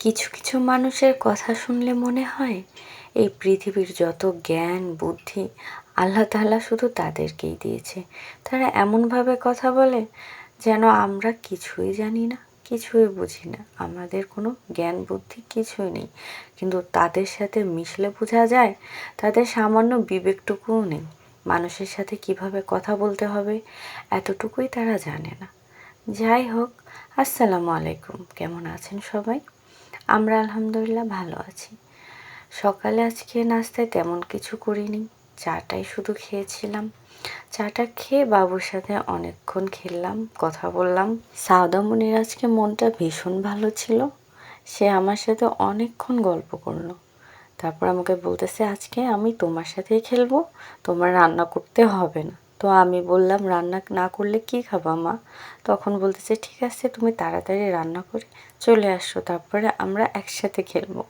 কিছু কিছু মানুষের কথা শুনলে মনে হয় এই পৃথিবীর যত জ্ঞান বুদ্ধি আল্লাহ তাআলা শুধু তাদেরকেই দিয়েছে। তারা এমনভাবে কথা বলে যেন আমরা কিছুই জানি না, কিছুই বুঝি না, আমাদের কোনো জ্ঞান বুদ্ধি কিছুই নেই। কিন্তু তাদের সাথে মিশলে বোঝা যায় তাদের সামান্য বিবেকটুকুও নেই। মানুষের সাথে কিভাবে কথা বলতে হবে এতটুকুই তারা জানে না। যাই হোক, আসসালামু আলাইকুম। কেমন আছেন সবাই? আমরা আলহামদুলিল্লাহ ভালো আছি। সকালে আজকে নাস্তায় তেমন কিছু করিনি, চাটাই শুধু খেয়েছিলাম। চাটা খেয়ে বাবুর সাথে অনেকক্ষণ খেললাম, কথা বললাম। সাউদামণির আজকে মনটা ভীষণ ভালো ছিল। সে আমার সাথে অনেকক্ষণ গল্প করলো। তারপর আমাকে বলতেছে, আজকে আমি তোমার সাথেই খেলবো, তোমার রান্না করতে হবে না। তো আমি বললাম, রান্না না করলে কী খাবা মা? তখন বলতেছে, ঠিক আছে তুমি তাড়াতাড়ি রান্না করে চলে আসো, তারপরে আমরা একসাথে খেলবো।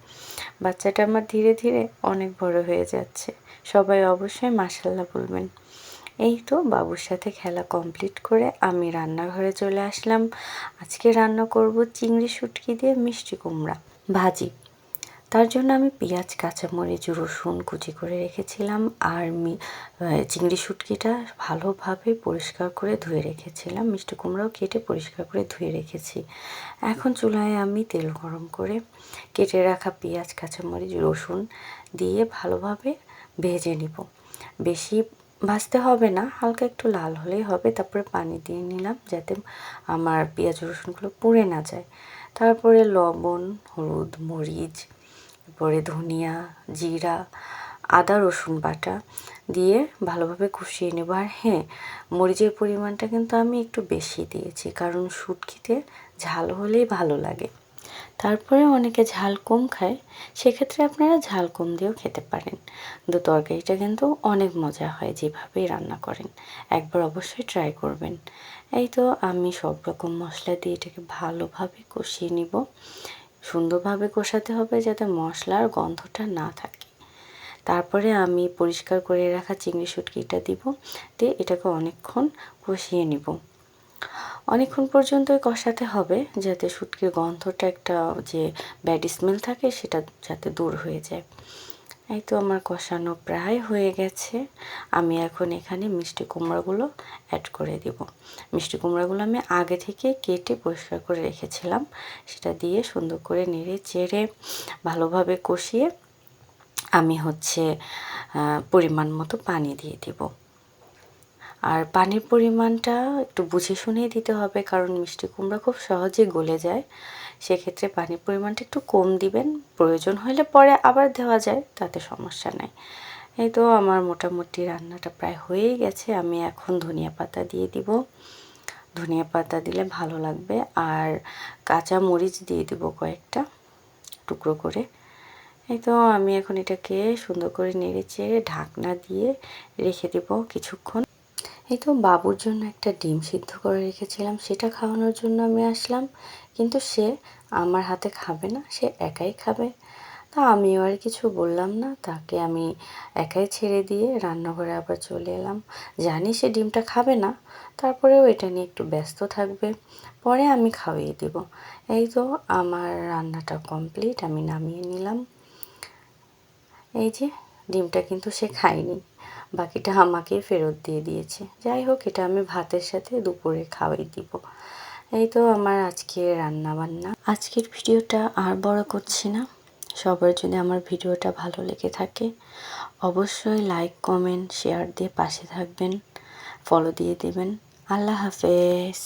বাচ্চাটা আমার ধীরে ধীরে অনেক বড় হয়ে যাচ্ছে। সবাই অবশ্যই মাশাআল্লাহ বলবেন। এই তো বাবুর সাথে খেলা কমপ্লিট করে আমি রান্নাঘরে চলে আসলাম। আজকে রান্না করব চিংড়ি শুটকি দিয়ে মিষ্টি কুমড়া ভাজি। তার জন্য আমি পেঁয়াজ, কাঁচামরিচ, রসুন কুচি করে রেখেছিলাম। আর চিংড়ি শুটকিটা ভালোভাবে পরিষ্কার করে ধুয়ে রেখেছিলাম। মিষ্টি কুমড়াও কেটে পরিষ্কার করে ধুয়ে রেখেছি। এখন চুলায় আমি তেল গরম করে কেটে রাখা পেঁয়াজ, কাঁচামরিচ, রসুন দিয়ে ভালোভাবে ভেজে নিব। বেশি ভাজতে হবে না, হালকা একটু লাল হলেই হবে। তারপরে পানি দিয়ে নিলাম যাতে আমার পেঁয়াজ রসুনগুলো পুড়ে না যায়। তারপরে লবণ, হলুদ, মরিচ, তারপরে ধনিয়া, জিরা, আদা রসুন বাটা দিয়ে ভালোভাবে কষিয়ে নেব। আর হ্যাঁ, মরিচের পরিমাণটা কিন্তু আমি একটু বেশি দিয়েছি, কারণ শুটকিতে ঝাল হলেই ভালো লাগে। তারপরে অনেকে ঝাল কম খায়, সেক্ষেত্রে আপনারা ঝাল কম দিয়েও খেতে পারেন। কিন্তু তরকারিটা কিন্তু অনেক মজা হয় যেভাবেই রান্না করেন। একবার অবশ্যই ট্রাই করবেন। এই তো আমি সব রকম মশলা দিয়ে এটাকে ভালোভাবে কষিয়ে নিব। সুন্দরভাবে কষাতে হবে যাতে মশলার গন্ধটা না থাকে। তারপরে আমি পরিষ্কার করে রাখা চিংড়ি শুটকিটা দিব, দিয়ে এটাকে অনেকক্ষণ কষিয়ে নিব। অনেকক্ষণ পর্যন্তই কষাতে হবে যাতে শুটকির গন্ধটা একটা যে ব্যাড স্মেল থাকে সেটা যাতে দূর হয়ে যায়। এই তো আমার কষানো প্রায় হয়ে গেছে। আমি এখন এখানে মিষ্টি কুমড়াগুলো অ্যাড করে দিব। মিষ্টি কুমড়াগুলো আমি আগে থেকে কেটে পরিষ্কার করে রেখেছিলাম। সেটা দিয়ে সুন্দর করে নেড়ে চেড়ে ভালোভাবে কষিয়ে আমি পরিমাণ মতো পানি দিয়ে দিব। আর পানির পরিমাণটা একটু বুঝে শুনেই দিতে হবে, কারণ মিষ্টি কুমড়া খুব সহজে গলে যায়। সেক্ষেত্রে পানির পরিমাণটা একটু কম দিবেন, প্রয়োজন হলে পরে আবার দেওয়া যায়, তাতে সমস্যা নাই। এই তো আমার মোটামুটি রান্নাটা প্রায় হয়েই গেছে। আমি এখন ধনিয়া পাতা দিয়ে দিব। ধনিয়া পাতা দিলে ভালো লাগবে। আর কাঁচা মরিচ দিয়ে দিব কয়েকটা টুকরো করে। এই তো আমি এখন এটাকে সুন্দর করে নেড়ে চেড়ে ঢাকনা দিয়ে রেখে দেব কিছুক্ষণ। এই তো বাবুর জন্য একটা ডিম সিদ্ধ করে রেখেছিলাম, সেটা খাওয়ানোর জন্য আমি আসলাম। কিন্তু সে আমার হাতে খাবে না, সে একাই খাবে। তা আমিও আর কিছু বললাম না, তাকে আমি একাই ছেড়ে দিয়ে রান্নাঘরে আবার চলে এলাম। জানি সে ডিমটা খাবে না, তারপরেও এটা নিয়ে একটু ব্যস্ত থাকবে, পরে আমি খাইয়ে দেব। এই তো আমার রান্নাটা কমপ্লিট, আমি নামিয়ে নিলাম। এই যে ডিমটা কিন্তু সে খায়নি, বাকিটা আমাকেই ফেরত দিয়ে দিয়েছে। যাই হোক, এটা আমি ভাতের সাথে দুপুরে খাওয়াই দিব। এই তো আমার আজকে রান্না বান্না। আজকের ভিডিওটা আর বড় করছি না। সবার যদি আমার ভিডিওটা ভালো লেগে থাকে অবশ্যই লাইক, কমেন্ট, শেয়ার দিয়ে পাশে থাকবেন, ফলো দিয়ে দেবেন। আল্লাহ হাফেজ।